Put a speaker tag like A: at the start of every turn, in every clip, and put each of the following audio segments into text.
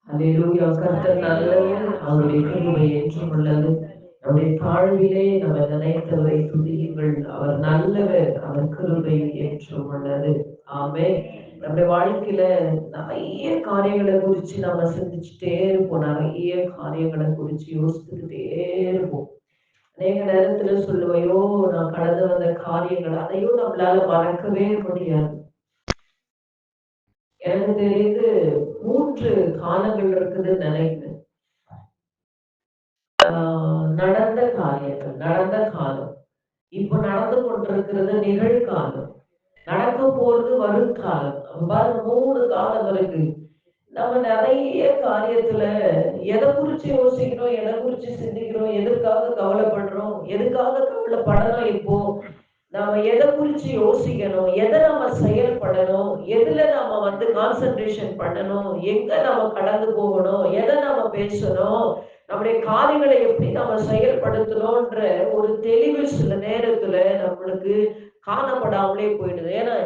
A: அல்லேலூயா. கர்த்தர் நல்லவர், அவருடைய கிருபை என்றும் உள்ளது. நம்முடைய தாழ்விலே நம்ம நினைத்தவரை துதியுங்கள். அவர் நல்லவர், அவர் கிருபை என்றும் உள்ளது. ஆமென். நம்முடைய வாழ்க்கையில நிறைய காரியங்களை குறிச்சு நம்ம சிந்திச்சுட்டே இருப்போம். நிறைய காரியங்களை குறிச்சு யோசிச்சுக்கிட்டே இருப்போம். அநேக நேரத்துல சொல்லுவையோ, நான் கடந்து வந்த காரியங்கள் அதையும் நம்மளால மறக்கவே முடியாது. எனக்கு தெரிந்து 3 காலங்கள் இருக்குதுன்னு நினைக்கிறேன். நடந்த காரியங்கள், நடந்த காலம், இப்ப நடந்து கொண்டிருக்கிறது நிகழ்காலம், நடக்க போறது வருங்காலம். பாருங்க 3 காலம் இருக்கு. நம்ம நிறைய காரியத்துல எதை குறிச்சு யோசிக்கிறோம், எதை குறிச்சு சிந்திக்கிறோம், எதற்காக கவலைப்படுறோம், எதுக்காக கவலைப்படணும், இப்போ நாம எதை குறிச்சு யோசிக்கணும், எதை நம்ம செயல்படணும், எதுல நம்ம கான்சென்ட்ரேஷன் பண்ணணும், எங்க நம்ம கடந்து போகணும், எதை நம்ம பேசணும், நம்முடைய காரியங்களை எப்படி நம்ம செயல்படுத்தணும்ன்ற ஒரு தெளிவு சில நேரத்துல நம்மளுக்கு காணப்படாமலே போயிடுது. ஏன்னா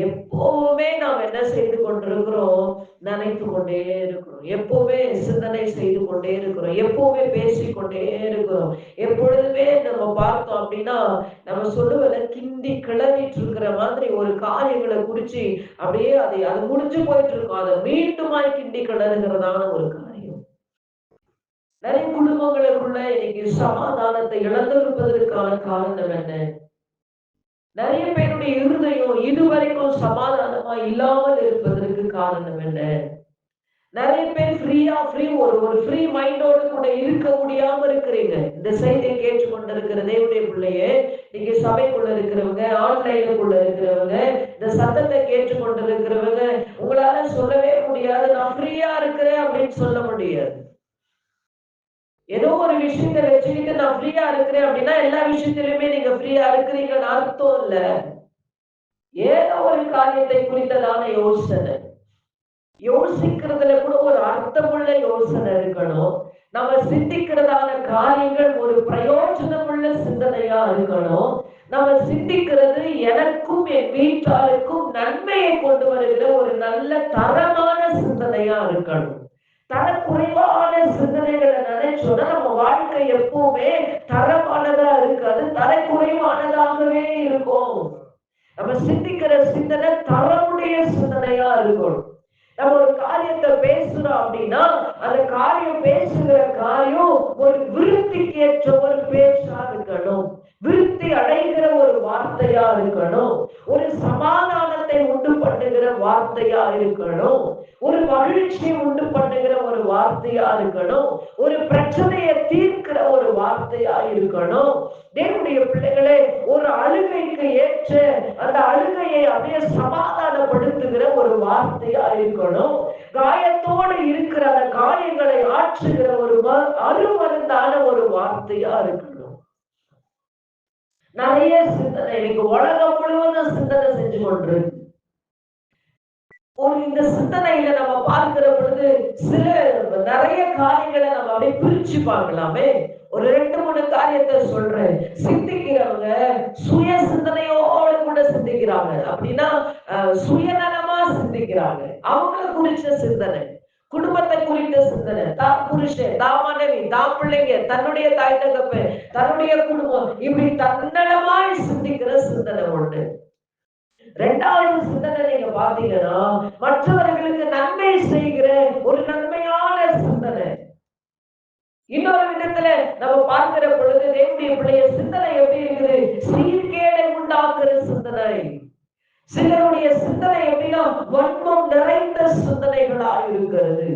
A: எப்பவுமே நாம் என்ன செய்து கொண்டிருக்கிறோம், நினைத்து கொண்டே இருக்கிறோம், எப்பவுமே சிந்தனை செய்து கொண்டே இருக்கிறோம், எப்பவுமே பேசிக்கொண்டே இருக்கிறோம். எப்பொழுதுமே நம்ம பார்த்தோம் அப்படின்னா நம்ம சொல்லுவதை கிண்டி கிளறிட்டு இருக்கிற மாதிரி ஒரு காரியங்களை குறிச்சு அப்படியே அது முடிஞ்சு போயிட்டு இருக்கும். அதை மீண்டுமாய் கிண்டி கிளறுகிறதான ஒரு காரியம். நிறைய குடும்பங்களுக்குள்ள இன்னைக்கு சமாதானத்தை இழந்திருப்பதற்கான காரணம் என்ன? நிறைய பேருடைய இருதயம் இதுவரைக்கும் சமாதானமா இல்லாமல் இருப்பதற்கு காரணம் என்ன? நிறைய பேர் ஒரு ஃப்ரீ மைண்டோடு கூட இருக்க முடியாம இருக்கிறீங்க. இந்த செய்தியை கேட்டுக்கொண்டிருக்கிற தேவனுடைய பிள்ளையே, நீங்க சபைக்குள்ள இருக்கிறவங்க, ஆன்லைனுக்குள்ள இருக்கிறவங்க, இந்த சத்தத்தை கேட்டுக்கொண்டிருக்கிறவங்க, உங்களால சொல்லவே முடியாது நான் ஃப்ரீயா இருக்கிறேன் அப்படின்னு சொல்ல முடியாது. ஏதோ ஒரு விஷயத்தை வச்சுக்கிட்டு நான் ஃப்ரீயா இருக்கிறேன் அப்படின்னா எல்லா விஷயத்திலுமே நீங்க ஃப்ரீயா இருக்கிறீங்கன்னு அர்த்தம் இல்ல. ஏதோ ஒரு காரியத்தை குறித்ததான யோசனை, யோசிக்கிறதுல கூட ஒரு அர்த்தமுள்ள யோசனை இருக்கணும். நம்ம சிந்திக்கிறதான காரியங்கள் ஒரு பிரயோஜனமுள்ள சிந்தனையா இருக்கணும். நம்ம சிந்திக்கிறது எனக்கும் என் வீட்டாருக்கும் நன்மையை கொண்டு வருகிற ஒரு நல்ல தரமான சிந்தனையா இருக்கணும். தரக்குறைவான சிந்தனைகளை நினைச்சோம்னா நம்ம வாழ்க்கை எப்பவுமே தரமானதா இருக்காது, தரக்குறைவானதாகவே இருக்கும். நம்ம சிந்திக்கிற சிந்தனை தரமுடைய சிந்தனையா இருக்கணும். நம்ம ஒரு காரியத்தை பேசுறோம் அப்படின்னா அந்த காரியம் பேசுகிற காரியம் ஒரு விருத்திக்கு ஏற்ற ஒரு பேச்சா இருக்கணும், விருத்தி அடைகிற ஒரு வார்த்தையா இருக்கணும், ஒரு சமாதானத்தை உண்டு பண்ணுகிற வார்த்தையா இருக்கணும், ஒரு மகிழ்ச்சியை உண்டு பண்ணுகிற ஒரு வார்த்தையா இருக்கணும், ஒரு பிரச்சனையை தீர்க்கிற ஒரு வார்த்தையா இருக்கணும். தேவனுடைய பிள்ளைகளே, ஒரு அழுகைக்கு ஏற்ற அந்த அழுகையை அப்படியே சமாதானப்படுத்துகிற ஒரு வார்த்தையா இருக்கணும். காயத்தோடு இருக்கிற அந்த காயங்களை ஆற்றுகிற ஒரு அருமருந்தான ஒரு வார்த்தையா இருக்கணும். நிறைய சிந்தனை இன்னைக்கு உலகம் முழுவதும் சிந்தனை செஞ்சு கொண்டிருக்கு. இந்த சிந்தனையில நம்ம பார்க்கிற பொழுது சில நிறைய காரியங்களை நம்ம அப்படியே பிரிச்சு பார்க்கலாமே. ஒரு 2-3 காரியத்தை சொல்றேன். சிந்திக்கிறவங்க சுய சிந்தனையோடு கூட சிந்திக்கிறாங்க. அப்படின்னா சுயநலமா சிந்திக்கிறாங்க. அவங்க குறிச்ச சிந்தனை, குடும்பத்தை குறித்த சிந்தனை, தான் புருஷன், தான் மனைவி, தான் பிள்ளைங்க, தன்னுடைய தாய் தகப்பன், தன்னுடைய குடும்பம், இப்படி தன்னலமாய் சிந்திக்கிற சிந்தனை ஒண்ணு. 2வது சிந்தனை நீங்க பாத்தீங்கன்னா மற்றவர்களுக்கு நன்மை செய்கிற ஒரு நன்மையான சிந்தனை. இன்னொரு விதத்துல நம்ம பார்க்கிற பொழுது தேவனுடைய பிள்ளைய சிந்தனை எப்படி இருக்குது? சீர்கேடை உண்டாக்குற சிந்தனை. சிலருடைய சிந்தனை எப்படின்னா வன்மம் நிறைந்த சிந்தனைகளா இருக்கிறது.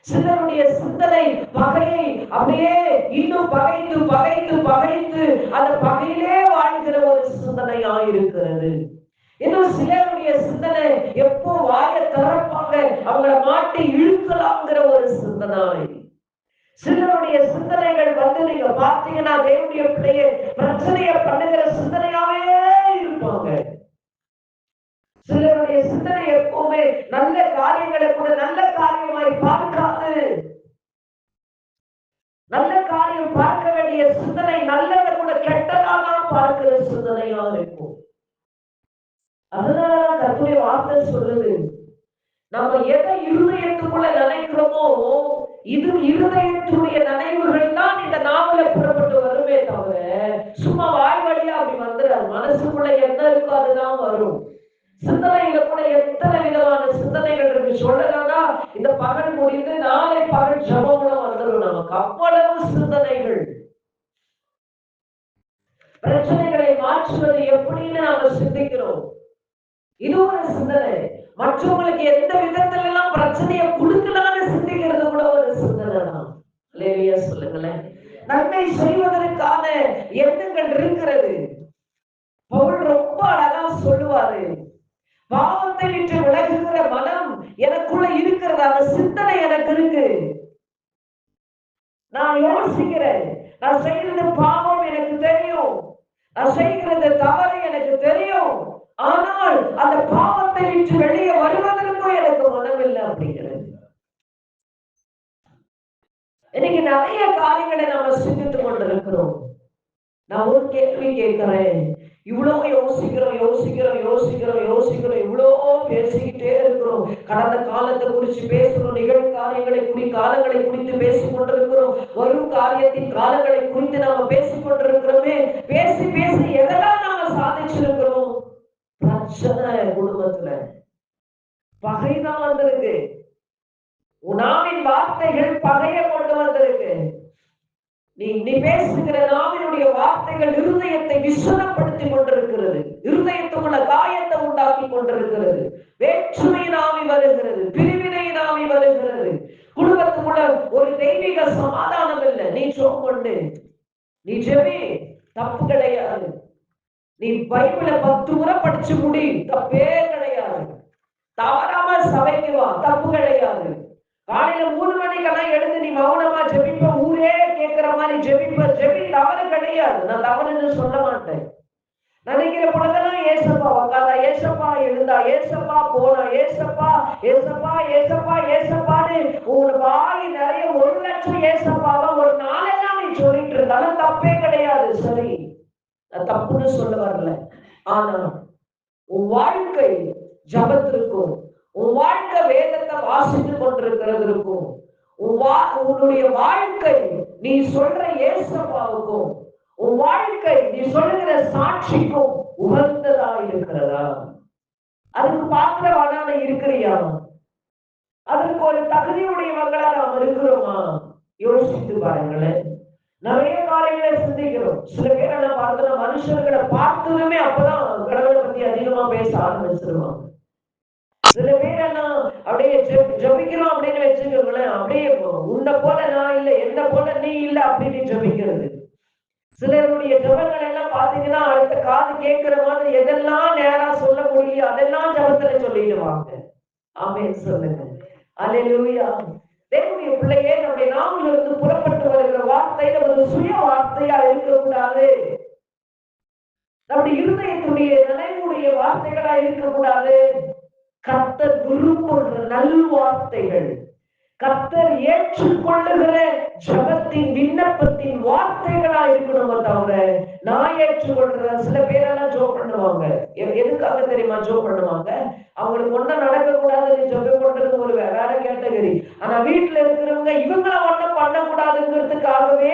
A: சிலருடைய சிந்தனை பகையை அப்படியே இன்னும் பகைத்து பகைத்து பகைத்து அந்த பகையிலே வாழ்கிற ஒரு சிந்தனையா இருக்கிறது. இன்னும் சிலருடைய சிந்தனை எப்போ வாய திறப்பாங்க அவங்கள மாட்டி இழுக்கலாம்ங்கிற ஒரு சிந்தனை. சிலருடைய சிந்தனைகள் நீங்க பார்த்தீங்கன்னா தேவனுடைய பிள்ளைய பிரச்சனைய பண்ணுகிற சிந்தனையாவே இருப்பாங்க. சிலருடைய சிந்தனை எப்பவுமே நல்ல காரியங்களை கூட நல்ல காரியமாய் பார்க்காது. நல்ல காரியம் பார்க்க வேண்டிய சிந்தனை நல்லதை கூட கெட்டதாக பார்க்கிற சிந்தனையா இருக்கும். அதனாலதான் கர்த்தருடைய வார்த்தை சொல்லுது, நம்ம எதை இருதயத்துக்குள்ள நினைக்கிறோமோ இது இருதயத்துடைய நினைவுகள் தான் இந்த நாவல புறப்பட்டு வருமே தவிர சும்மா வாய் வழியா அப்படி வந்துடாது. மனசுக்குள்ள என்ன இருக்கோ அதுதான் வரும். சிந்தனையில கூட எத்தனை விதமான சிந்தனைகள் இருக்கு. சொல்லலன்னா இந்த பகல் முடிந்து நாளை பகல் ஜபம் கூட வந்துடும். நமக்கு அவ்வளவு சிந்தனைகள். பிரச்சனைகளை மாற்றுவது எப்படின்னு நாம சிந்திக்கிறோம். இது ஒரு சிந்தனை. மற்றவங்களுக்கு எந்த விதத்துல எல்லாம் பிரச்சனையை கொடுக்கலான்னு சிந்திக்கிறது கூட ஒரு சிந்தனை தான். லேலியா சொல்லுங்களேன். நன்மை செய்வதற்கான எண்ணங்கள் இருக்கிறது. பவுல் ரொம்ப அழகா சொல்லுவாரு, பாவத்தை விட்டு விலகுகிற மனம் எனக்குள்ள இருக்கிறது. அந்த சிந்தனை எனக்கு இருக்கு. நான் யோசிக்கிறேன், நான் செய்யறது பாவம் எனக்கு தெரியும், நான் செய்கிறது தவறு எனக்கு தெரியும். ஆனால் அந்த பாவத்தை விட்டு வெளியே வருவதற்கும் எனக்கு மனமில்லை அப்படிங்கிறது. இன்னைக்கு நிறைய காரியங்களை நாம சிந்தித்துக் கொண்டிருக்கிறோம். நான் ஒரு கேள்வி கேட்கிறேன். இவ்வளவு யோசிக்கிறோம் யோசிக்கிறோம் யோசிக்கிறோம் யோசிக்கிறோம், இவ்வளோ பேசிக்கிட்டே இருக்கிறோம். கடந்த காலத்தை குறித்து பேசுறோம், நிகழ்காரியங்களை காலங்களை குறித்து பேசிக் கொண்டிருக்கிறோம், வரும் காரியத்தின் காலங்களை குறித்து நாம பேசிக் கொண்டிருக்கிறோமே. பேசி பேசி எதெல்லாம் நாம சாதிச்சிருக்கிறோம்? பிரச்சனை குடும்பத்துல, பகைதான் வந்திருக்கு. நாவின் வார்த்தைகள் பகையை கொண்டு வந்திருக்கு. நீ பேசுகிற நாவினுடைய வார்த்தைகள் இருதயத்தை விசனப்படுத்தி கொண்டிருக்கிறது. இருதயத்துக்குள்ள காயத்தை உண்டாக்கி கொண்டிருக்கிறது. வேற்றுமையின் ஆவி வருகிறது, பிரிவினையின் ஆவி வருகிறது. குடும்பத்துக்குள்ள ஒரு தெய்வீக சமாதானம் இல்லை. நீ கொண்டு நீ ஜெபி, தப்பு கிடையாது. நீ பைபிளை 10 முறை படிச்சு முடி, தப்பே கிடையாது. தவறாம சபைக்கு வா, தப்பு கிடையாது. காலையில 3 மணிக்கெல்லாம் எழுந்து நீ மௌனமா ஜெபிப்ப, ஊரே கேட்கிற மாதிரி ஜெபிப்ப, ஜெபி, தவறு கிடையாது. நான் தவறுன்னு சொல்ல மாட்டேன். நினைக்கிற பொழுதெல்லாம் ஏசப்பா உக்காந்தா, ஏசப்பா எழுந்தா, ஏசப்பா போனா, ஏசப்பா ஏசப்பா ஏசப்பா ஏசப்பான்னு உங்க வாய் நிறைய 1 லட்சம் ஏசப்பாவா ஒரு நாளெல்லாம் நீ சொல்லிட்டு இருந்தாலும் தப்பே கிடையாது. சரி, தப்புன்னு சொல்ல வரல. ஆனா உன் வாழ்க்கை ஜபத்திற்கும், உன் வாழ்க்கை வேதத்தை வாசித்து கொண்டிருக்கிறதுக்கும், உன்னுடைய வாழ்க்கை நீ சொல்ற ஏசப்பாவுக்கும், உன் வாழ்க்கை நீ சொல்லுகிற சாட்சிக்கும் உகந்ததா இருக்கிறதா? அதுக்கு பாத்திரவான இருக்கிறியா? அதற்கு ஒரு தகுதியுடையவர்களா நாம் இருக்கிறோமா? யோசித்து பாருங்களேன். நிறைய காரியங்களை சிந்திக்கிறோம். சில பேர் என்ன பார்த்தா மனுஷர்களை பார்த்ததுமே அப்பதான் கடவுளை பத்தி அதிகமா பேச ஆரம்பிச்சிருவாங்க. சில பேர் எல்லாம் அப்படியே ஜபிக்கிறோம் அப்படின்னு வச்சுக்கோங்களேன், அப்படியே உன்னை போல நான் இல்லை, என்ன போல நீ இல்லை அப்படின்னு ஜபிக்கிறது. சிலருடைய ஜபங்கள் எல்லாம் பாத்தீங்கன்னா அடுத்த காது கேட்கிற மாதிரி எதெல்லாம் நேரா சொல்ல முடியும் அதெல்லாம் ஜபத்துல சொல்லிடுவாங்க. ஆமென் சொல்லுங்க. அல்லேலூயா. தேவனுடைய பிள்ளையே, நம்முடைய நாவில் இருந்து புறப்பட்டு வருகிற வார்த்தை நமது சுய வார்த்தையா இருக்கக்கூடாது. நம்முடைய இருதயத்துடைய நினைவுடைய வார்த்தைகளா இருக்கக்கூடாது. கர்த்தர் விரும்புகிற நல் வார்த்தைகள், கர்த்தர் ஏற்றுக்கொள்ளுகிற ஜபத்தின் விண்ணப்பத்தின் வார்த்தைகளா இருக்கணுமே தவிர நான் ஏற்றுக்கொள்ற. சில பேரெல்லாம் ஜோப் பண்ணுவாங்க. எதுக்காக தெரியுமா ஜோப் பண்ணுவாங்க? அவங்களுக்கு ஒன்னும் நடக்க கூடாதுன்னு ஜோப் பண்றது ஒரு வேற கேட்டகரி. ஆனா வீட்டுல இருக்கிறவங்க இவங்களை ஒன்னும் பண்ணக்கூடாதுங்கிறதுக்காகவே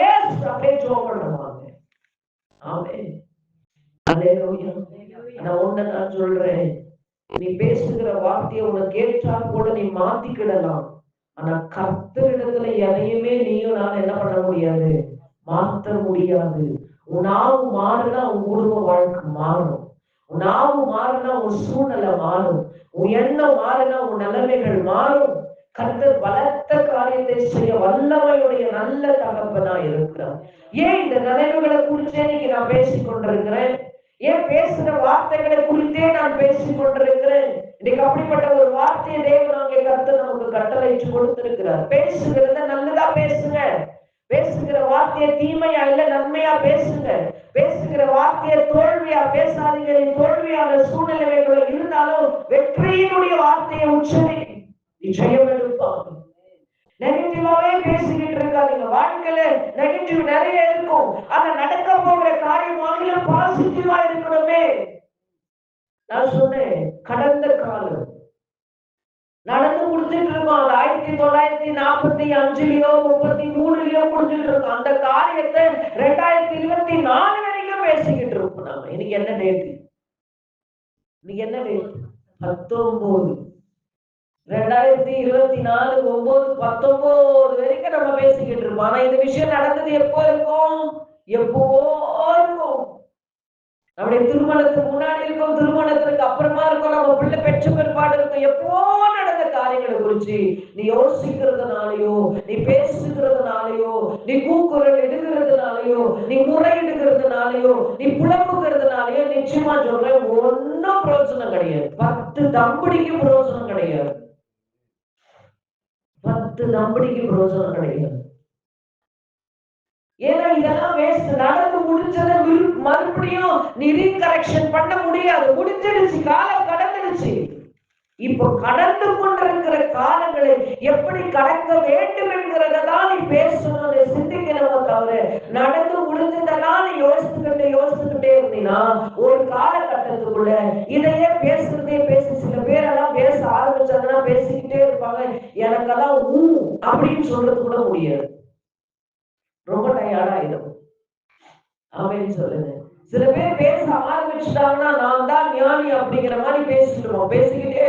A: அப்படியே ஜோப் பண்ணுவாங்க. ஆமென். அல்லேலூயா. நான் ஒண்ணு நான் சொல்றேன், நீ பேசுகிற வார்த்தையை உனக்கு ஏற்றால் கூட நீ மாத்திக்கிடலாம். ஆனா கர்த்தரிடத்துல எதையுமே நீயும் நான் என்ன பண்ண முடியாது, மாற்ற முடியாது. உன் நாவு மாறுனா உன் குடும்ப வாழ்க்கை மாறும். உன் நாவு மாறுனா உன் சூழ்நிலை மாறும். உன் எண்ணம் மாறுனா உன் நிலைமைகள் மாறும். கர்த்தர் பலத்த காரியத்தை செய்ய வல்லமையுடைய நல்ல தகப்பனா இருக்கிறார். ஏன் இந்த நினைவுகளை குறிச்சே இன்னைக்கு நான் பேசிக் கொண்டிருக்கிறேன்? ஏன் பேசுற வார்த்தைகளை குறித்தே நான் பேசிக் கொண்டிருக்கிறேன்? இன்னைக்கு அப்படிப்பட்ட ஒரு வார்த்தையை தேவன் அங்கே கர்த்தர் நமக்கு கட்டளையிட்டு கொடுத்திருக்கிறார். பேசுகிறத நல்லதா பேசுங்க. பேசுகிற வார்த்தையை தீமையா இல்ல நன்மையா பேசுங்க. பேசுகிற வார்த்தையை தோல்வியா பேசாதீங்க. தோல்வியான சூழ்நிலைகள் இருந்தாலும் வெற்றியினுடைய வார்த்தையை உச்சரி, நிச்சயம் எடுப்பாங்க. நெகட்டிவாவே பேசிக்கிட்டு இருக்காதீங்க. வாழ்க்கையில நெகட்டிவ் நிறைய இருக்கும். ஆனா நடக்க போகிற காரியமாக பாசிட்டிவா இருக்கணுமே. நான் சொன்னேன், கடந்த காலம் நடந்து முடிஞ்சிட்டு இருக்கோம். 1945லயோ 33லயோ முடிஞ்சிட்டு இருக்கோம். அந்த காரியத்தை 2024 வரைக்கும் பேசிக்கிட்டு இருக்கோம். நாம இன்னைக்கு என்ன டேட்? இன்னைக்கு என்ன டேட்? 19. 2024 9/19 வரைக்கும் நம்ம பேசிக்கிட்டு இருக்கோம். ஆனா இந்த விஷயம் நடந்தது எப்போ இருக்கும்? எப்பவோ இருக்கும். நம்முடைய திருமணத்துக்கு முன்னாடி இருக்கும், திருமணத்துக்கு அப்புறமா இருக்கும், நம்ம பிள்ளை பெற்ற பிற்பாடு இருக்கும். எப்போ நடந்த காரியங்களை குறிச்சு நீ யோசிக்கிறதுனாலயோ, நீ பேசுகிறதுனாலயோ, நீ கூக்குரல் எடுக்கிறதுனாலயோ, நீ முறையிடுகிறதுனாலயோ, நீ புலம்புகிறதுனாலயோ நிச்சயமா சொல்றேன், ஒன்னும் பிரயோஜனம் கிடையாது. 10 தம்படிக்கு பிரயோஜனம் கிடையாது. 10 தம்படிக்கு பிரயோஜனம் கிடையாது. ஏன்னா இதெல்லாம் வேஸ்ட். நடந்து முடிஞ்சதை மறுபடியும் நீ ரீகரெக்ஷன் பண்ண முடியாது. முடிஞ்சிடுச்சு, காலம் கடந்துடுச்சு. இப்போ கடந்து கொண்டிருக்கிற காலங்களை எப்படி கடக்க வேண்டும் என்கிறதான் நீ பேசணும், சிந்திக்கணும். தவிர நடந்து முடிஞ்சதெல்லாம் நீ யோசிச்சுக்கிட்டே இருந்தீங்கன்னா ஒரு காலகட்டத்துக்குள்ள இதையே பேசி சில பேரெல்லாம் பேச ஆரம்பிச்சாங்கன்னா பேசிக்கிட்டே இருப்பாங்க. எனக்கெல்லாம் அப்படின்னு சொல்றது கூட முடியாது. ரொம்ப டயர்ட் ஆயிடும். ஆமென் சொல்லுங்க. சில பேர் பேச ஆரம்பிச்சுட்டாங்கன்னா நான் தான் ஞானி அப்படிங்கிற மாதிரி பேசிக்கிட்டே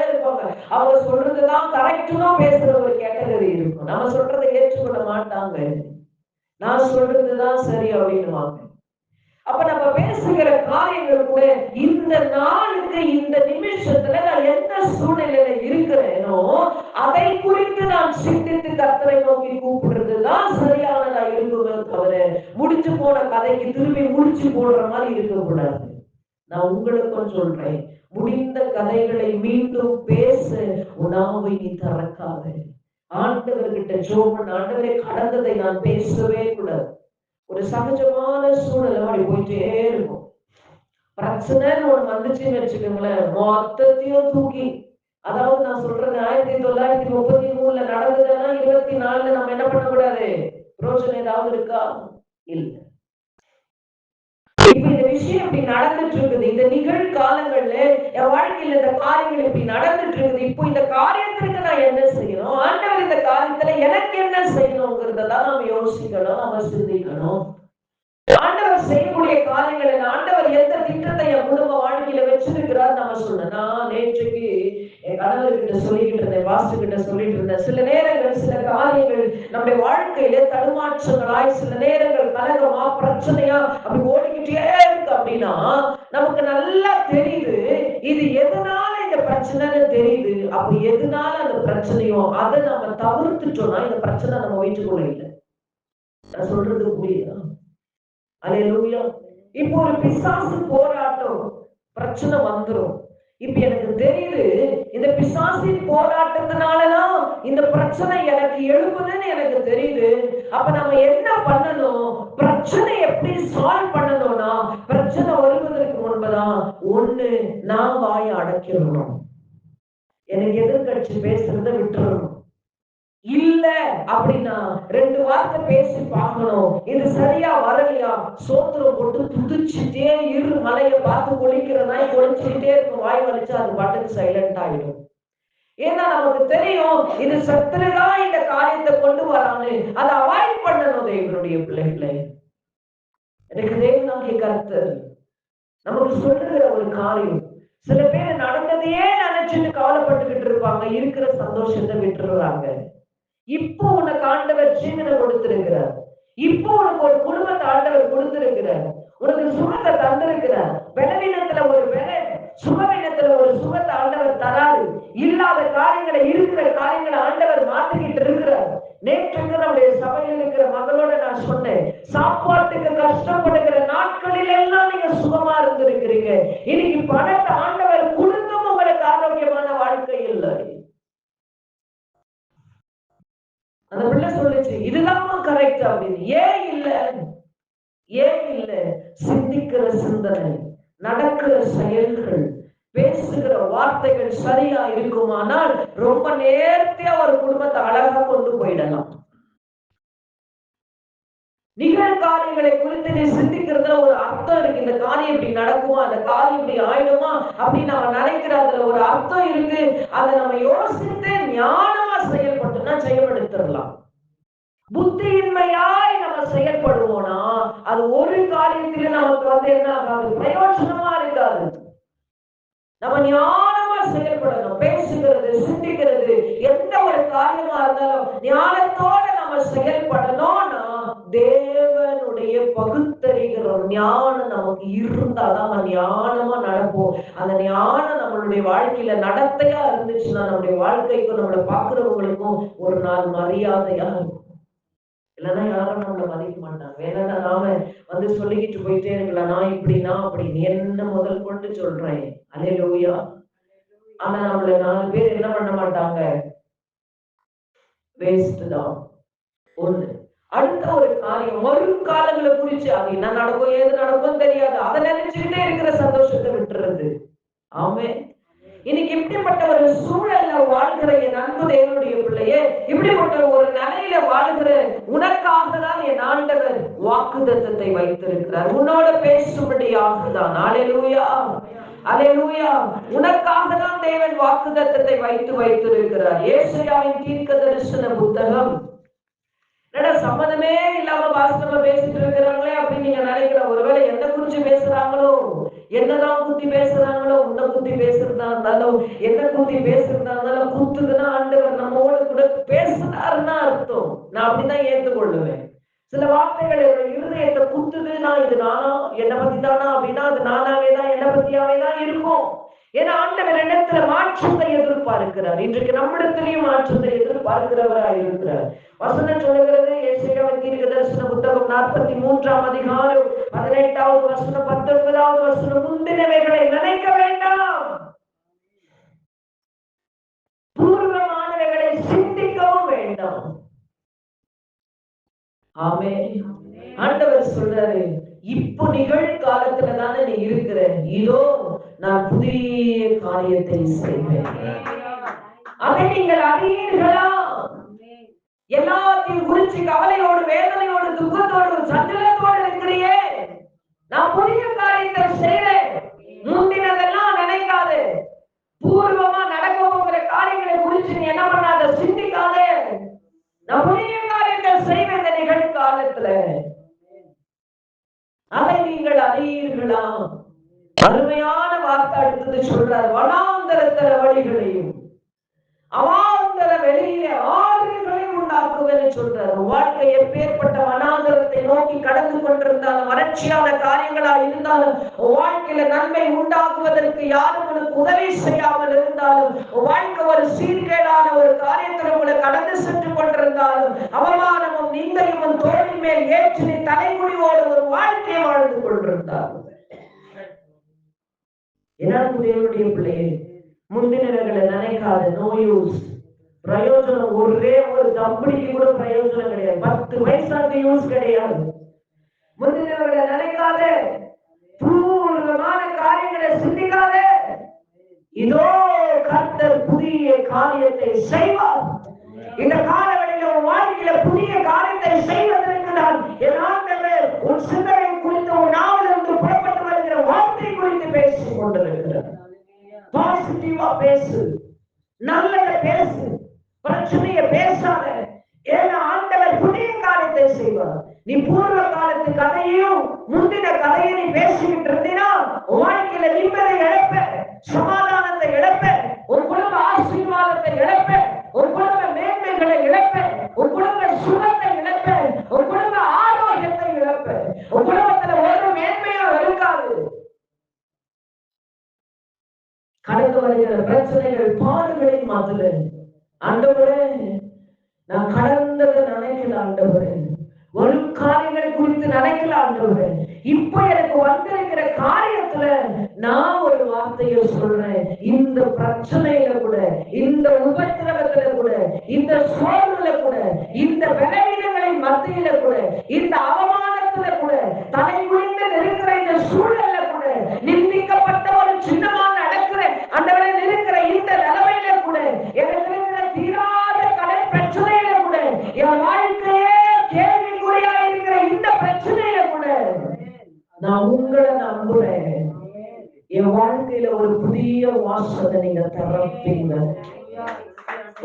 A: இருப்பாங்க. அவங்க சொல்றதுதான் கரெக்டுன்னு பேசுற ஒரு கேட்டகரி இருக்கும். நம்ம சொல்றதை ஏற்றுக்கொள்ள மாட்டாங்க. நான் சொல்றதுதான் சரி அப்படின்னுவாங்க. அப்ப நம்ம பேசுகிற காரியங்கள் கூட இந்த நாளுக்கு இந்த நிமிஷத்துல நான் என்ன சூழ்நிலையில இருக்கிறேனோ அதை குறித்து நான் சிந்தித்து கர்த்தரை நோக்கி கூப்பிடுறதுதான் சரியானதா இருக்குமே தவிர முடிச்சு போன கதைக்கு திரும்பி முடிச்சு போடுற மாதிரி இருக்கக்கூடாது. நான் உங்களுக்கும் சொல்றேன், முடிந்த கதைகளை மீண்டும் பேச உணவை நீ திறக்காத. ஆண்டவர்கிட்ட ஜோமன், ஆண்டவரை கடந்ததை நான் பேசவே கூடாது. ஒரு சகஜமான சூழலை அப்படி போயிட்டே இருக்கும். பிரச்சனைன்னு ஒண்ணு வந்துச்சுன்னு வச்சுக்கோங்களேன், மொத்தத்தையும் தூக்கி, அதாவது நான் சொல்றது 1933 நடந்ததுன்னா 24 நம்ம என்ன பண்ணக்கூடாது? ரோஷன் ஏதாவது இருக்கா? இல்ல. இப்ப இந்த விஷயம் இப்படி நடந்துட்டு இருக்குது. இந்த நிகழ்காலங்கள்ல என் வாழ்க்கையில இந்த காரியங்கள் இப்படி நடந்துட்டு இருக்குது. இப்போ இந்த காரியத்திற்கு நான் என்ன செய்யணும்? ஆண்டவர் இந்த காரியத்துல எனக்கு என்ன செய்யணுங்கிறதான் நாம யோசிக்கணும், நம்ம சிந்திக்கணும். ஆண்டவர் செய்யக்கூடிய காரியங்களை, ஆண்டவர் எந்த திட்டத்தை என் குடும்ப வாழ்க்கையில வச்சிருக்கிறார் நம்ம சொல்லணும். நான் நேற்றுக்கு என் கணவர்கிட்ட சொல்லிக்கிட்டு இருந்தேன், வாஸ்து கிட்ட சொல்லிட்டு இருந்தேன். சில நேரங்கள் சில காரியங்கள் நம்முடைய வாழ்க்கையில தடுமாற்றங்களாய், சில நேரங்கள் கலகமா பிரச்சனையா அப்படி ஓடிக்கிட்டே இருக்கு அப்படின்னா நமக்கு நல்லா தெரியுது இது எதனால இந்த பிரச்சனைன்னு தெரியுது. அப்ப எதனால அந்த பிரச்சனையோ அதை நம்ம தவிர்த்துட்டோம்னா இந்த பிரச்சனை நம்ம வீட்டுக்குள்ள இல்லை. நான் சொல்றது புரியுதா? அல்லேலூயா. இப்போ ஒரு பிசாசு போராட்டம் பிரச்சனை வந்துரும். இப்ப எனக்கு தெரியுது இந்த பிசாசின் போராட்டத்தினாலதான் இந்த பிரச்சனை எனக்கு எழுப்புதுன்னு எனக்கு தெரியுது. அப்ப நம்ம என்ன பண்ணணும்? பிரச்சனை எப்படி சால்வ் பண்ணணும்னா, பிரச்சனை வருவதற்கு முன்பதான் ஒண்ணு, நான் வாயை அடைக்கணும். எனக்கு எதிர்கட்சி பேசுறத விட்டுறணும். இல்ல அப்படின்னா 2 வார்த்தை பேசி பார்க்கணும். இது சரியா வரலையா, சோத்திரம் போட்டு துதிச்சுட்டே இரு. மலையை பார்த்து கொளிக்கிறதா கொளிச்சுக்கிட்டே இருக்கும். வாய் வலிச்சு அது பாட்டுக்கு சைலண்ட் ஆயிடும். ஏன்னா நமக்கு தெரியும் இது சத்துருதான் இந்த காரியத்தை கொண்டு வரான்னு. அதை அவாய்ட் பண்ணணும். தேவனுடைய பிள்ளைகளை, எனக்கு தேவனாகிய கர்த்தர் நமக்கு சொல்லுகிற ஒரு காரியம். சில பேர் நடந்ததையே நினைச்சிட்டு கவலைப்பட்டுக்கிட்டு இருப்பாங்க, இருக்கிற சந்தோஷத்தை விட்டுருவாங்க. இப்போ உனக்கு ஆண்டவர் ஜீவனை கொடுத்திருக்கிறார். இப்போ உனக்கு ஒரு குடும்பத்தை ஆண்டவர் கொடுத்திருக்கிறார். உனக்கு சுகத்தை தந்திருக்கிறார். பலவீனத்துல ஒரு சுகவீனத்துல ஒரு சுகத்தை ஆண்டவர் தராது. இல்லாத காரியங்களை இருக்கிற காரியங்களை ஆண்டவர் மாத்திக்கிட்டு இருக்கிறார். நேற்றுக்கு நம்முடைய சபையில் இருக்கிற மகளோட நான் சொன்னேன், சாப்பாட்டுக்கு கஷ்டப்படுகிற நாட்களில் எல்லாம் நீங்க சுகமா இருந்திருக்கிறீங்க. இன்னைக்கு பணத்தை ஆண்டவர் கொடுத்தும் உங்களுக்கு ஆரோக்கியமான வாழ்க்கை இல்லை. அந்த பிள்ளை சொல்லுச்சு, இதுதான் கரெக்ட் அப்படின்னு. ஏன் இல்ல? சிந்திக்கிற சிந்தனை, நடக்கிற செயல்கள், பேசுகிற வார்த்தைகள் சரியா இருக்குமானால் ரொம்ப நேர்த்தியா ஒரு குடும்பத்தை அழகா கொண்டு போயிடலாம். நிகழ்காரியங்களை குறித்து நீ சிந்திக்கிறதுல ஒரு அர்த்தம் இருக்கு. இந்த காரியம் இப்படி நடக்குமா, அந்த காரியம் இப்படி ஆயிடுமா அப்படின்னு நம்ம நினைக்கிறதுல ஒரு அர்த்தம் இருக்கு. அதை நம்ம யோசித்து ஞானமா செயல்பட்டோம்னா செயல்படுத்திடலாம். புத்தியின்மையாய் நம்ம செயல்படுவோம்னா அது ஒரு காரியத்தில நமக்கு என்ன ஆகாது, பிரயோஜனமா இருக்காது. நம்ம ஞானமா செயல்படணும். பேசுகிறது, சிந்திக்கிறது, எந்த ஒரு காரியமா இருந்தாலும் ஞானத்தோட நம்ம செயல்படணும்னா தேவனுடைய பகுத்தறிகிற ஞானம் நமக்கு இருந்தாதான் ஞானமா நடப்போம். அந்த ஞானம் நம்மளுடைய வாழ்க்கையில நடத்தையா இருந்துச்சுன்னா நம்மளுடைய வாழ்க்கைக்கும் நம்மளை பார்க்கிறவங்களுக்கும் ஒரு நாள் மரியாதையா இருக்கும். இல்லைன்னா யாரும் நம்மளை மதிக்க மாட்டாங்க. வேணா நாம சொல்லிக்கிட்டு போயிட்டே இருக்கலாம், நான் இப்படின்னா அப்படின்னு என்ன முதல் கொண்டு சொல்றேன். அல்லேலூயா. ஆனா நம்மள 4 பேர் என்ன பண்ண மாட்டாங்க, வேஸ்ட் தான். ஒண்ணு. அடுத்த ஒரு காரியம் வரும் காலங்களை குறிச்சு அது என்ன நடக்கும் ஏது நடக்கும் தெரியாது, அதை நினைச்சுக்கிட்டே இருக்கிற சந்தோஷத்தை விட்டுறது. ஆமே. இன்னைக்கு இப்படிப்பட்ட ஒரு சூழல்ல வாழ்கிற என் அன்பு தேவனுடைய பிள்ளையே, இப்படிப்பட்ட ஒரு நிலையில வாழ்கிற உனக்காக தான் என் ஆண்டவர் வாக்குத்தத்தத்தை வைத்திருக்கிறார். உன்னோட பேசும்படியாக தான். அல்லேலூயா, அல்லேலூயா. உனக்காக தான் தேவன் வாக்குத்தத்தத்தை வைத்திருக்கிறார். ஏசாயாவின் தீர்க்க தரிசன புத்தகம். என்னடா சம்மதமே இல்லாம பாஸ்டர்ல பேசிட்டு இருக்கிறாங்களே அப்படின்னு நீங்க நினைக்கிற, ஒருவேளை என்ன குறிச்சு பேசுறாங்களோ, என்னதான் குத்தி பேசுறாங்களோ, உன்னை குத்தி பேசுறதா இருந்தாலும் என்ன குத்தி பேசுறதா இருந்தாலும் குத்துதுன்னா ஆண்டவர் நம்மோட கூட பேசுறாருன்னா அர்த்தம். நான் அப்படிதான் ஏற்றுக்கொள்ளுவேன். சில வார்த்தைகள் இருதயத்தை குத்துதுன்னா இது நானா, என்னை பத்தி தானா அப்படின்னா அது நானாவே தான், என்னை பத்தியாவே தான் இருக்கும். ஏன்னா ஆண்டவர் இடத்துல மாற்றத்தை எதிர்பார்க்கிறார். இன்றைக்கு நம்மிடத்திலையும் மாற்றத்தை எதிர்பார்க்கிறவராக இருக்கிறார். வசனம் சொல்லுகிறது, ஏசாயாவின் தீர்க்கதரிசன புத்தகம் 43ஆம் அதிகாரம் 18வது வசனம் 19வது வசனம், முந்தினவைகளை நினைக்க வேண்டாம், பூர்வமானவைகளை சிந்திக்கவும் வேண்டாம். ஆமென். ஆண்டவர் சொல்றாரு, இப்போ நிகழ்காலத்துல தானே நீ இருக்கிற, இதோ நான் புதிய காரியத்தை செய்வேன், அதை நீங்கள் அறியீர்களா? எல்லாத்தையும் குறிச்சு கவலையோடு, வேதனையோடு, துக்கத்தோடு, சஞ்சலத்தோடு இருக்கிறியே, நான் புதிய காரியத்தை செய்வேன். முந்தினதெல்லாம் நினைக்காது, பூர்வமா நடக்க போகிற காரியங்களை குறிச்சு நீ என்ன பண்ணாத, சிந்திக்காதே. நான் புதிய காரியத்தை செய்வேன் இந்த நிகழ்காலத்துல, அதை நீங்கள் அறியீர்களா? அருமையான வார்த்தை அடுத்தது சொல்றார், வனாந்தர வழிகளையும் அவாந்தர வெளியில ஆறுகளையும் உண்டாக்குவேன் சொல்றார். வாழ்க்கை எப்பேற்பட்ட வனாந்தரத்தை நோக்கி கடந்து கொண்டிருந்தாலும், வறட்சியான காரியங்களா இருந்தாலும், வாழ்க்கையில நன்மை உண்டாக்குவதற்கு யாரும் உனக்கு உதவி செய்யாமல் இருந்தாலும், வாழ்க்கை ஒரு சீர்கேடான ஒரு காரியத்தில் உங்களை கடந்து சென்று கொண்டிருந்தாலும், அவமானமும் நிந்தையும் தோல்வி மேல் ஏற்றி தலைமுடிவோடு ஒரு வாழ்க்கையை வாழ்ந்து கொண்டிருந்தாலும், என்னுடைய பிள்ளையே, முந்தினவர்களை நினைக்காத. நோ யூஸ், பிரயோஜனம் ஒரே ஒரு தம்படிக்கு கூட பிரயோஜனம் கிடையாது. 10 பைசாக்கு யூஸ் கிடையாது. முந்தினவர்களை நினைக்காத, பூர்வமான காரியங்களை சிந்திக்காத. இதோ கர்த்தர் புதிய காரியத்தை செய்வார். இந்த காலவெளியில உன் வாழ்க்கையில புதிய காரியத்தை செய்வதற்கு நான் என் ஆண்டவர் உன் சிந்தனை குறித்து உன் நாவிலிருந்து புறப்பட்டு வருகிற வார்த்தை குறித்து பேசிக் கொண்டிருக்கிறார். பாசிட்டிவா பேசு, நல்லத பேசு, பிரச்சனைய பேசாத. ஏன்னா ஆண்டவர் புதிய காரியத்தை செய்வார். நீ பூர்வ காலத்து கதையும் முந்தின கதையை நீ பேசிக்கிட்டு இருந்தீனா வாழ்க்கையில நிம்மதி இழப்ப, சமாதானத்தை இழப்ப, ஒரு குடும்ப ஆசீர்வாதத்தை இழப்ப, ஒரு குடும்ப மேன்மைகளை இழப்ப, ஒரு குடும்ப சுகத்தை இழப்ப, ஒரு குடும்ப ஆரோக்கியத்தை இழப்ப, ஒரு குடும்பத்துல ஒரு மேன்மையும் இருக்காது. கடந்து வருகிற பிரச்சனைகள், பாடுகளை மாத்தல. ஆண்டவரே, நான் கடந்ததை நினைக்கல ஆண்டவரே, ஒரு காரியங்களை குறித்து நினைக்கல ஆண்டவரே, இப்ப எனக்கு வந்திருக்கிற காரியத்துல நான் ஒரு வார்த்தையை சொல்றேன். இந்த பிரச்சனையில கூட, இந்த உபத்திரவத்துல கூட, இந்த சோர்வுல கூட, இந்த பலவீனங்களின் மத்தியில கூட, இந்த அவமானத்துல கூட, தலை குனிந்து இருக்கிற இந்த சூழல்ல கூட, நிந்திக்கப்பட்ட ஒரு சின்னமான நடக்கிற அந்தவரை இருக்கிற இந்த நிலைமையில கூட, எனக்கு இருக்கிற தீராத கடன் பிரச்சனையில கூட, என் வாழ்க்கையே கேள்விக்குறியா இருக்கிற இந்த நான் உங்களை நம்புறேன். என் வாழ்க்கையில ஒரு புதிய வாசலை நீங்க தரப்பீங்க.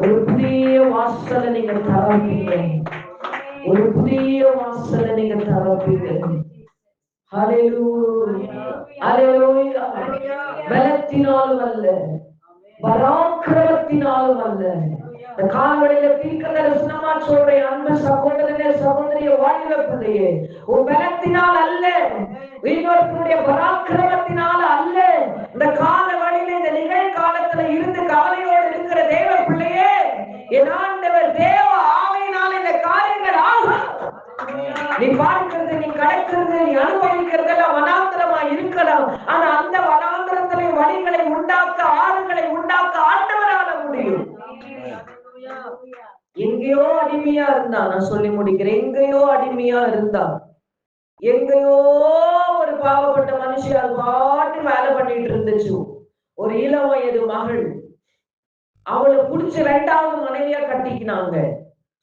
A: ஒரு புதிய வாசலை நீங்க தரப்பீங்க. ஒரு புதிய வாசலை நீங்க தரப்பீங்க. ஹல்லேலூயா, ஹல்லேலூயா. பலத்தினாலும் அல்ல, பராக்கிரமத்தினாலும் அல்ல. இந்த காலவெளியில தீர்க்க தரிசனமா சொல்றேன், அன்பு சகோதரனே சகோதரிய வாழ்வு பிள்ளையே, உன் பலத்தினால் அல்ல, இன்னொருத்தருடைய பராக்கிரமத்தினால அல்ல. இந்த காலவெளியில இந்த நிகழ்காலத்துல இருந்து கவலையோடு இருக்கிற தேவ பிள்ளையே, என் ஆண்டவர் தேவ ஆவியினால இந்த காரியங்கள் ஆகும். நீ பார்க்கிறது, நீ கடக்கிறது, நீ அனுபவிக்கிறது எல்லாம் வனாந்திரமா இருக்கலாம். ஆனா அந்த வனாந்திரத்திலே வழிகளை உண்டாக்க, ஆறுகளை உண்டாக்க ஆண்டவரால முடியும். எங்கேயோ அடிமையா இருந்தா, நான் சொல்லி முடிக்கிறேன், எங்கேயோ அடிமையா இருந்தா, எங்கேயோ ஒரு பாவப்பட்ட மனுஷன் அது பாட்டு வேலை பண்ணிட்டு இருந்துச்சு. ஒரு இளம் வயது மகள், அவளை புடிச்சு 2வது மனைவியா கட்டிக்கினாங்க.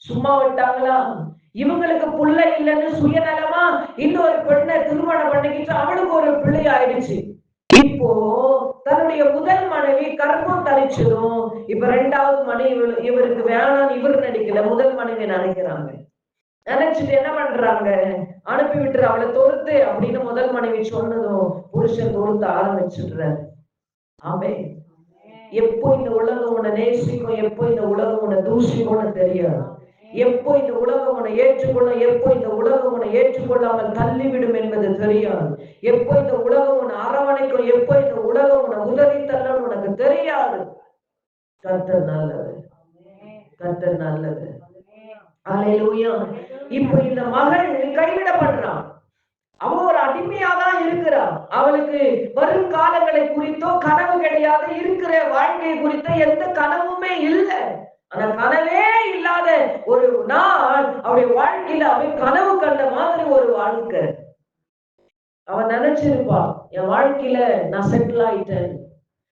A: சும்மா விட்டாங்களா? இவங்களுக்கு பிள்ளை இல்லைன்னு சுயநலமா இன்னொரு பெண்ணை திருமணம் பண்ணிக்கிட்டு அவளுக்கு ஒரு பிள்ளை ஆயிடுச்சு. இப்போ தன்னுடைய முதல் மனைவி கர்ப்பம் தரிச்சதும் இப்ப 2வது மனைவி இவருக்கு வேணாம், இவர் நினைக்கல, முதல் மனைவி நினைக்கிறாங்க. நினைச்சிட்டு என்ன பண்றாங்க, அனுப்பி விட்டுரு, அவளை தொடுத்து அப்படின்னு முதல் மனைவி சொன்னதும் புருஷன் தொடுத்து ஆரம்பிச்சுடுறாரு. ஆமே. எப்போ இந்த உலகம் உன்னை நேசிக்கும், எப்போ இந்த உலகம் உன்னை தூஷிக்கும்னு தெரியாது. எப்போ இந்த உலகம் உன்னை ஏற்றுக்கொள்ளும், எப்போ இந்த உலகம் உன்னை ஏற்றுக்கொள்ளாமல் தள்ளிவிடும் என்பது தெரியாது. எப்போ இந்த உலகம் உன்னை அரவணைக்கும், எப்போ இந்த உலகம் உன்னை உதவி தள்ளும் உனக்கு தெரியாது. கர்த்தர் நல்லது, கர்த்தர் நல்லது. அல்லேலூயா. இப்போ இந்த மகள் கைவிடப்படுறான். அவ ஒரு அடிமையாதான் இருக்கிறான். அவளுக்கு வரும் காலங்களை குறித்தோ கனவு கிடையாது, இருக்கிற வாழ்க்கையை குறித்த எந்த கனவுமே இல்லை. ஆனா கனவே இல்லாத ஒரு நாள் அவருடைய வாழ்க்கையில அவன் கனவு கண்ட மாதிரி ஒரு வாழ்க்கை. அவன் நினைச்சிருப்பான், என் வாழ்க்கையில நான் செட்டில் ஆயிட்டேன்.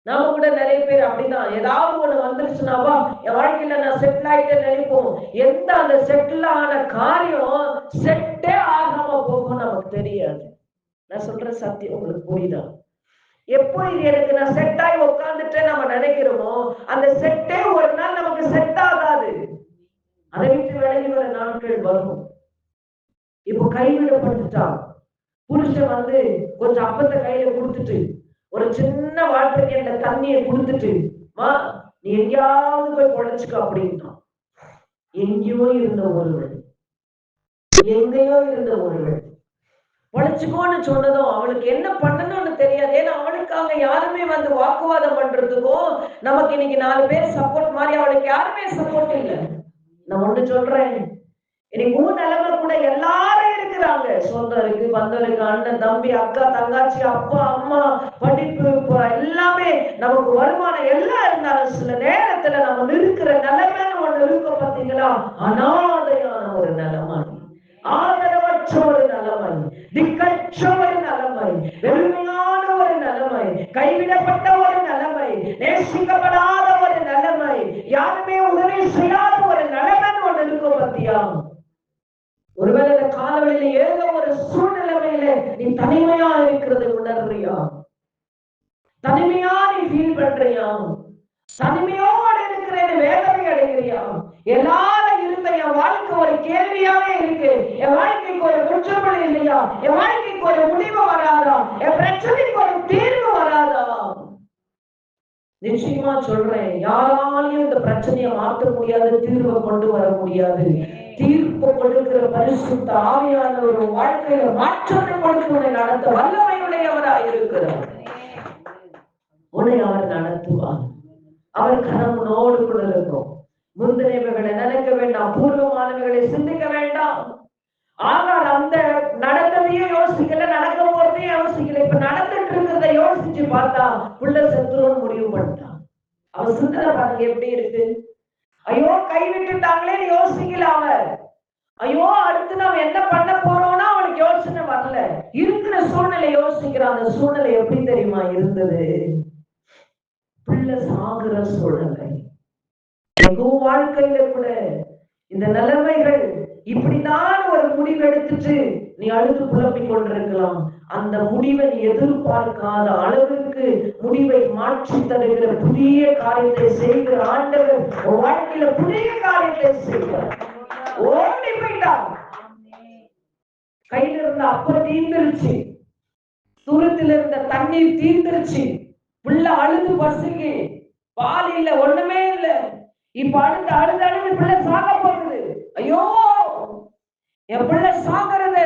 A: நாம கூட நிறைய பேர் அப்படிதான், ஏதாவது ஒண்ணு வந்துருச்சுனாவா என் வாழ்க்கையில நான் செட்டில் ஆயிட்டேன்னு நினைப்போம். எந்த அந்த செட்டில் ஆன காரியம் செட்டே ஆகாம போகும் நமக்கு தெரியாது. நான் சொல்ற சத்தியம் உங்களுக்கு புரியுதா? எப்போ இது எனக்கு நான் செட் ஆகி உட்கார்ந்துட்டு நம்ம நினைக்கிறோமோ அந்த செட்டே ஒரு நாள் நமக்கு செட் ஆகாது. அதை விட்டு விலகி வர நாட்கள் வரும். இப்போ கைவிடப்பட்டுட்டான். புருஷன் வந்து கொஞ்சம் அப்பத்தை கையில கொடுத்துட்டு ஒரு சின்ன வாட்டர் கேன்ல தண்ணியை கொடுத்துட்டு, மா நீ எங்கேயாவது போய் பொழைச்சுக்க அப்படின்னா, எங்கேயோ இருந்த ஒருவன், எங்கேயோ இருந்த ஒருவன் பொழைச்சுக்கோன்னு சொன்னதும் அவளுக்கு என்ன பண்ணணும்னு தெரியாது. ஏன்னா அவளுக்காக யாருமே வந்து வாக்குவாதம் பண்றதுக்கும் நமக்கு இன்னைக்கு 4 பேர் சப்போர்ட் மாதிரி அவளுக்கு யாருமே சப்போர்ட் இல்லை. நான் ஒண்ணு சொல்றேன், இன்னைக்கு உன் நிலைமை கூட எல்லாரும் இருக்கிறாங்க. சொந்தம் இருக்கு, பந்தம் இருக்கு, அண்ணன் தம்பி அக்கா தங்காச்சி அப்பா அம்மா படிப்பு எல்லாமே நமக்கு வருமானம் எல்லாம் இருந்தாலும் சில நேரத்துல நம்ம இருக்கிற நிலைமைன்னு ஒண்ணு இருக்க பார்த்தீங்களா, அனாதையான ஒரு நிலைமை, ஆதரவற்ற ஒரு நிலைமை, திக்கற்ற ஒரு நிலைமை, வெறுமையான ஒரு நிலைமை, கைவிடப்பட்ட ஒரு நிலைமை, நேசிக்கப்படாத ஒரு நிலைமை, யாருமே உதவி செய்யாத ஒரு நிலைமைன்னு ஒண்ணு இருக்க பார்த்தியா? ஒருவேளை இந்த காலவெளியில ஏதோ ஒரு சூழ்நிலைமையில நீ தனிமையா இருக்கிறது உணர்றியா? தனிமையா நீ ஃபீல் பண்றியா? தனிமையோடு இருக்கிறேன்னு வேதனை அடைகிறியா? எல்லாரும் இருந்த என் வாழ்க்கை ஒரு கேள்வியாவே இருக்கு. என் வாழ்க்கைக்கு ஒரு குற்றப்படி இல்லையா? என் வாழ்க்கைக்கு ஒரு முடிவு வராதா? என் பிரச்சனைக்கு ஒரு தீர்வு வராதா? நிச்சயமா சொல்றேன், யாராலையும் இந்த பிரச்சனையை மாற்ற முடியாது, தீர்வை கொண்டு வர முடியாது. தீர்ப்பு கொடுக்கிற பரிசுத்த ஆவியானவர் ஒரு வாழ்க்கையில மாற்றத்தை கொடுத்து உன்னை நடத்த வல்லமையுடையவராய் இருக்கிறார். உன்னை அவர் நடத்துவார். அவர் கனவுனோடு கூட இருக்கும். முந்தினவைகளை நினைக்க வேண்டாம், பூர்வமானவைகளை சிந்திக்க வேண்டாம். ஆனால் அந்த நடந்ததையும் யோசிக்கல, நடக்க போறதையும் யோசிக்கல. இப்ப நடந்துட்டு இருக்கிறத யோசிச்சு பார்த்தா புள்ள செத்துருன்னு முடிவு பண்ணிட்டான். அவன் சிந்தனை பாருங்க எப்படி இருக்கு. ஐயோ கைவிட்டுட்டாங்களே யோசிக்கல அவன். ஐயோ அடுத்து நம்ம என்ன பண்ண போறோம்னா அவனுக்கு யோசனை வரல. இருக்கிற சூழ்நிலை யோசிக்கிறான். அந்த சூழ்நிலை எப்படி தெரியுமா இருந்தது? பிள்ளை சாகுற சூழ்நிலை. வாழ்க்கையில கூட இந்த நிலைமைகள் இப்படிதான் ஒரு முடிவு எடுத்துட்டு நீ அழுது புலம்பிக் கொண்டிருக்கலாம். அந்த முடிவை எதிர்பார்க்காத அளவுக்கு முடிவை மாற்றி தருகிற புதிய காரியத்தை செய்கிற ஆண்டவர் வாழ்க்கையில புதிய காரியத்தை செய்கிறார். ஓடி போயிட்டார். கையில இருந்த அப்பம் தீர்ந்துருச்சு, தூரத்தில் இருந்த தண்ணீர் தீர்ந்துருச்சு, பிள்ளை அழுது பசிக்கு பால் இல்ல, ஒண்ணுமே இல்ல. இப்ப அழுது அழுது அழுது பிள்ளை சாக போகுது. ஐயோ என் பிள்ளை சாகிறது,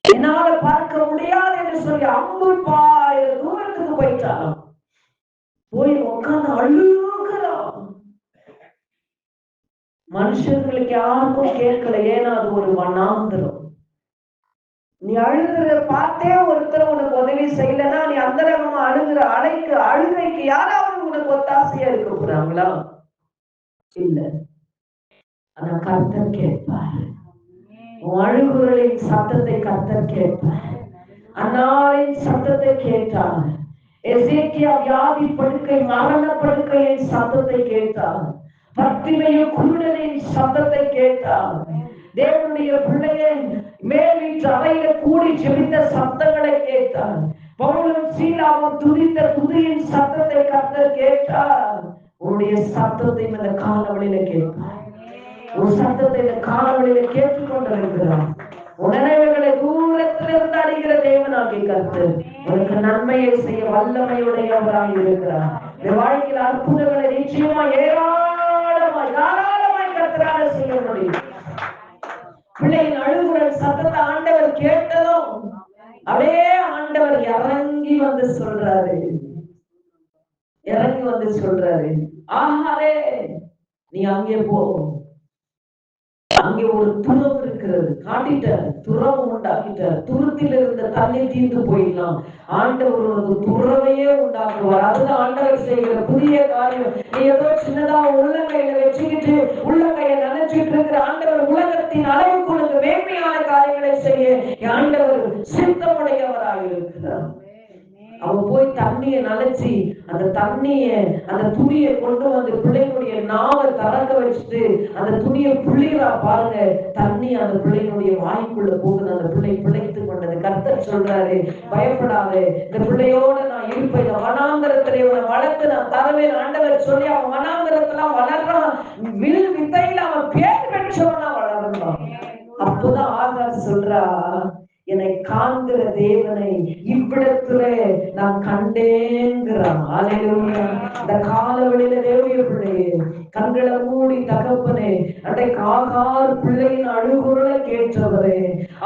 A: என்னால பார்க்க முடியாது என்று சொல்லி 50 தூரத்துக்கு போயிட்டான். போய் உட்கார்ந்து அழுகிறான். மனுஷங்களுக்கு யாருக்கும் கேட்கல, ஏன்னா அது ஒரு வனாந்திரம். நீ அழுகிற பார்த்தே ஒருத்தர் உனக்கு உதவி செய்யலன்னா நீ அந்த ரகமா அழுகிற அழுகைக்கு யாராவது உனக்கு ஒத்தாசையா இருக்க போறாங்களா? இல்ல. ஆனா கர்த்தர் கேட்பார். அழுகுகளின் சத்தத்தை கர்த்தர் கேட்பார். அன்னாரின் சத்தத்தை கேட்டார். எசேக்கியா வியாதி படுக்கை மரண படுக்கையின் சத்தத்தை கேட்டார். பத்திமையும் குருடனின் சத்தத்தை கேட்டார். தேவனுடைய பிள்ளையை மேல் வீட்டு அறையில கூடி ஜெபித்த சத்தங்களை கேட்டார். பவுலும் சீலாவும் துதித்த துதியின் சத்தத்தை கர்த்தர் கேட்டார். உன்னுடைய சத்தத்தை இந்த காலவழியில கேட்பார். உன் சத்தத்தை இந்த காலவழியில கேட்டுக்கொண்டிருக்கிறார். உணர்வுகளை தூரத்திலிருந்து அடைகிற தேவனாகி கர்த்தர் உனக்கு நன்மையை செய்ய வல்லமையுடையவராக இருக்கிறார். இந்த வாழ்க்கையில் அற்புதங்களை நிச்சயமா ஏராளமாய் தாராளமாய் கர்த்தரால செய்ய முடியும். பிள்ளையின் அழுகுற சத்தத்தை ஆண்டவர் கேட்டதும் அப்படியே ஆண்டவர் இறங்கி வந்து சொல்றாரு, ஆஹாரே நீ அங்கே போ, அங்கே ஒரு துறவு இருக்கிறது, காட்டிட்டார், துறவு உண்டாக்கிட்டார். துருத்தில் இருந்த தண்ணி தீர்ந்து போயிடலாம், ஆண்டவர் ஒரு துறவையே உண்டாக்குவார். அதுதான் ஆண்டவர் செய்கிற புதிய காரியம். நீ ஏதோ சின்னதா உள்ளங்கையில வச்சுக்கிட்டு உள்ளங்கையை நினைச்சிட்டு இருக்கிற ஆண்டவர் உலகத்தின் அளவுக்கு உனக்கு மேன்மையான காரியங்களை செய்ய ஆண்டவர் சித்தமுடையவராக இருக்கிறார். அவன் போய் தண்ணியை நினைச்சு அந்த துணியை கொண்டு வந்து பிள்ளைகளுடைய நாவை திறக்க வச்சுட்டு அந்த துணியை புள்ளிகளா பாருங்க, தண்ணி அந்த பிள்ளைகளுடைய வாய்க்குள்ள போகுது. அந்த பிள்ளை பிழைத்து கொண்டது. கர்த்தர் சொல்றாரு, பயப்படாது, இந்த பிள்ளையோட நான் இருப்பேன், இந்த வனாந்தரத்திலே வளர்த்து நான் தருவேன். ஆண்டவர் சொல்லி அவன் வனாந்தரத்துல வளர்றான். வில் வித்தையில அவன் பேர் பெற்றவனா வளர்றான். அப்போதான் ஆகார் சொல்றா, என்னை காண்கிற தேவனை இவ்விடத்திலே நான் கண்டேங்கிறான். இந்த காலவெளியில தேவனுடைய பிள்ளையே கண்களை மூடி தகப்பனே, அன்றைக்கு ஆகார் பிள்ளையின் அழுகுரலை கேட்டவரே,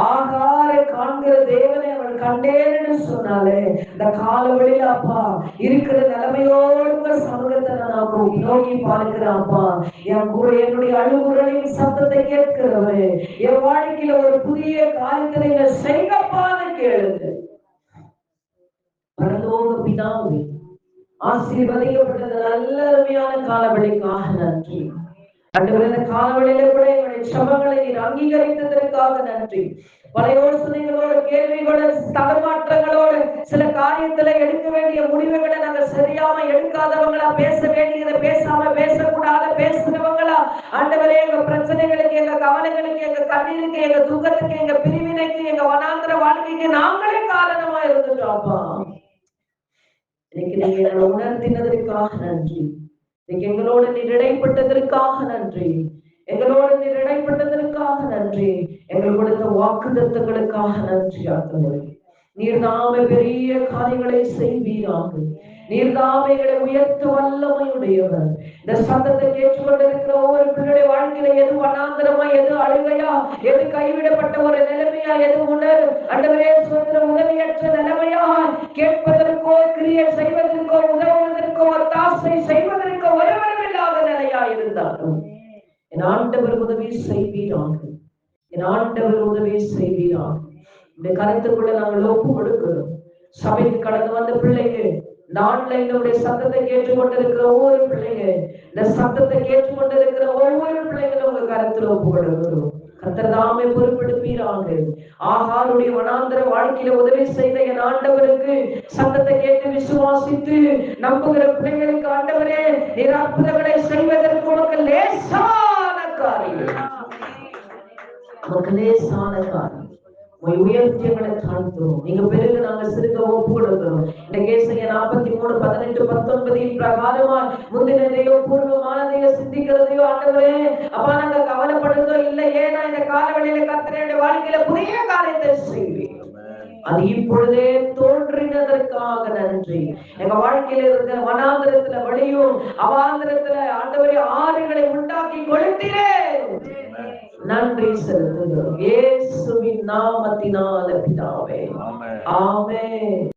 A: ஆகாரை காண்கிற தேவனை அவள் கண்டேன்னு சொன்னாலே, இந்த காலவெளியில அப்பா இருக்கிற நிலைமையோடு சமூகத்தை நான் நோக்கி பார்க்கிறான்ப்பா. என்னுடைய அழுகுரலின் சத்தத்தை கேட்கிறவரே, என் வாழ்க்கையில ஒரு புதிய காரியத்தை நீங்க செய்யப்பான்னு கேளுங்க. பரலோக பிதாவே, ஆசீர்வதிக்கப்பட்டது நல்ல அருமையான காலவெளிக்காக நன்றி. அந்த காலவெளியில கூட எங்களுடைய சபங்களை நீர் அங்கீகரித்ததற்காக நன்றி. பல யோசனைகளோட கேள்விகளோட தடுமாற்றங்களோட சில காரியத்துல எடுக்க வேண்டிய முடிவுகளை நாங்க சரியாம எடுக்காதவங்களா, பேச வேண்டியதை பேசாம பேசக்கூடாத பேசுறவங்களா, ஆண்டவரே எங்க பிரச்சனைகளுக்கு, எங்க கவலைகளுக்கு, எங்க கண்ணீருக்கு, எங்க துக்கத்துக்கு, எங்க பிரிவினைக்கு, எங்க வனாந்திர வாழ்க்கைக்கு நாங்களே காரணமா இருந்துட்டோம்ப்பா. இன்னைக்கு நீங்க எங்களை உணர்த்தினதற்காக நன்றி. இன்னைக்கு எங்களோட நீர் இடைப்பட்டதற்காக நன்றி. எங்களோடு நீர் இடைப்பட்டதற்காக நன்றி. எங்கள் கொடுத்த வாக்குத்தத்தங்களுக்காக நன்றி. ஆண்டவரே, நீர் தாமே பெரிய காரியங்களை செய்வீராக. நீர் தாமே எங்களை உயர்த்த வல்லமையுடையவர். இந்த சத்தத்தை கேட்டுக்கொண்டிருக்கிற ஒவ்வொரு பிள்ளைடைய வாழ்க்கையில எது வனாந்திரமா, எது அழுகையா, எது கைவிடப்பட்ட ஒரு நிலைமையா, எது உணர் ஆண்டவரே சுதந்திர உதவியற்ற நிலைமையா, கேட்பதற்கோ கிரியை செய்வதற்கோ உதவுவதற்கோ ஒத்தாசை செய்வதற்கோ ஒருவரும் இல்லாத நிலையா இருந்தாலும் என் ஆண்டவர் உதவி செய்வீராக. என் ஆண்டவர் உதவி செய்வீராக. இந்த கருத்துக்குள்ள நாங்கள் ஒப்பு கொடுக்கிறோம். சபைக்கு கடந்து வந்த பிள்ளைங்க, இந்த ஆன்லைனுடைய சத்தத்தை கேட்டுக்கொண்டிருக்கிற ஒவ்வொரு பிள்ளைங்க, இந்த சத்தத்தை கேட்டுக்கொண்டிருக்கிற ஒவ்வொரு பிள்ளைங்களும் உங்க கருத்துல ஒப்பு கொடுக்கிறோம். கர்த்தர் தாமே பொறுப்பெடுப்பீராக. ஆகாருடைய வனாந்திர வாழ்க்கையில உதவி செய்த என் ஆண்டவருக்கு சத்தத்தை கேட்டு விசுவாசித்து நம்புகிற பிள்ளைங்களுக்கு ஆண்டவரே நீர் அற்புதங்களை செய்வதற்கு உனக்கு லேசான காரியம், உனக்கு லேசான காரியம். உயர்த்தி எங்களை தாழ்த்துவோம். நீங்க பிறகு நாங்க சிறுக ஒப்பு கொடுக்கிறோம். இந்த கேசைய 43:18-19 பிரகாரமா முந்தினதையோ பூர்வமானதையோ சிந்திக்கிறதையோ ஆண்டவரே அப்பா நாங்க கவலைப்படுறதோ இல்லை. ஏன்னா இந்த காலவெளியில கர்த்தருடைய வாழ்க்கையில புதிய காரியத்தை செய்வேன். அது இப்பொழுதே தோன்றினதற்காக நன்றி. எங்க வாழ்க்கையில இருந்த வனாந்திரத்துல வழியும் அவாந்திரத்துல ஆண்டவரே ஆறுகளை உண்டாக்கி கொடுத்தீரே, நன்றி செலுத்துகிறோம். இயேசுவின் நாமத்தினால பிதாவே, ஆமென்.